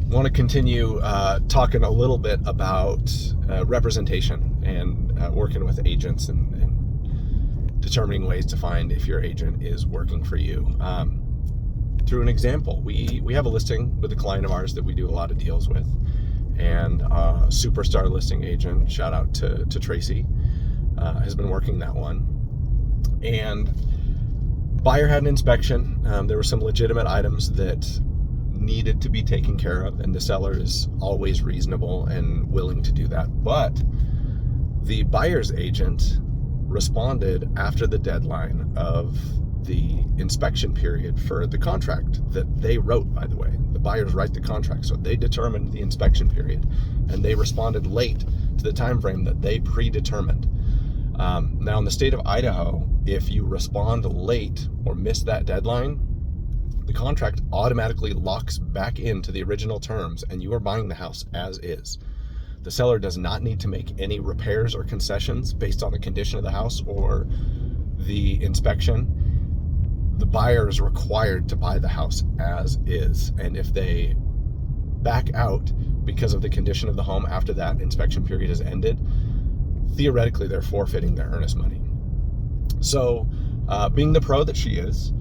want to continue talking a little bit about representation and working with agents and determining ways to find if your agent is working for you. Through an example, we have a listing with a client of ours that we do a lot of deals with, and a superstar listing agent, shout out to Tracy, has been working that one. And buyer had an inspection. There were some legitimate items that needed to be taken care of, and the seller is always reasonable and willing to do that. But the buyer's agent responded after the deadline of the inspection period for the contract that they wrote, by the way. The buyers write the contract, so they determined the inspection period, and they responded late to the time frame that they predetermined. Now, in the state of Idaho, if you respond late or miss that deadline, the contract automatically locks back into the original terms, and you are buying the house as is. The seller does not need to make any repairs or concessions based on the condition of the house or the inspection. The buyer is required to buy the house as is, and if they back out because of the condition of the home after that inspection period has ended, theoretically they're forfeiting their earnest money. So, being the pro that she is,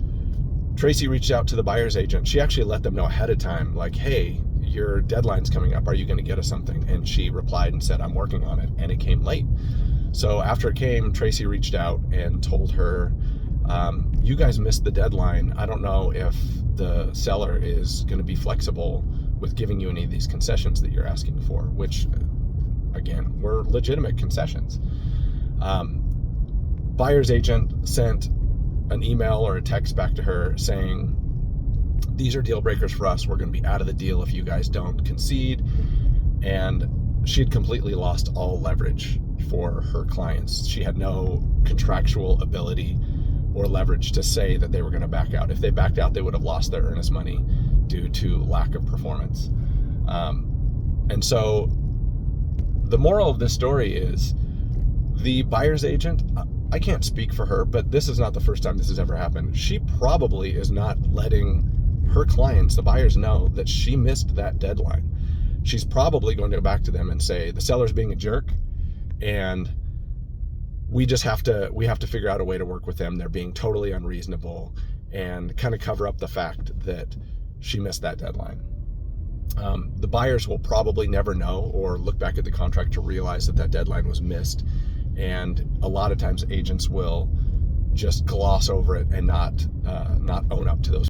Tracy reached out to the buyer's agent. She actually let them know ahead of time, like, hey, your deadline's coming up. Are you going to get us something? And she replied and said, I'm working on it. And it came late. So after it came, Tracy reached out and told her, you guys missed the deadline. I don't know if the seller is going to be flexible with giving you any of these concessions that you're asking for, which, again, were legitimate concessions. Buyer's agent sent an email or a text back to her saying, these are deal breakers for us. We're going to be out of the deal if you guys don't concede. And she had completely lost all leverage for her clients. She had no contractual ability or leverage to say that they were going to back out. If they backed out, they would have lost their earnest money due to lack of performance. And so the moral of this story is the buyer's agent, I can't speak for her, but this is not the first time this has ever happened. She probably is not letting her clients, the buyers, know that she missed that deadline. She's probably going to go back to them and say, the seller's being a jerk, and we have to figure out a way to work with them. They're being totally unreasonable, and kind of cover up the fact that she missed that deadline. The buyers will probably never know or look back at the contract to realize that deadline was missed. And a lot of times agents will just gloss over it and not own up to those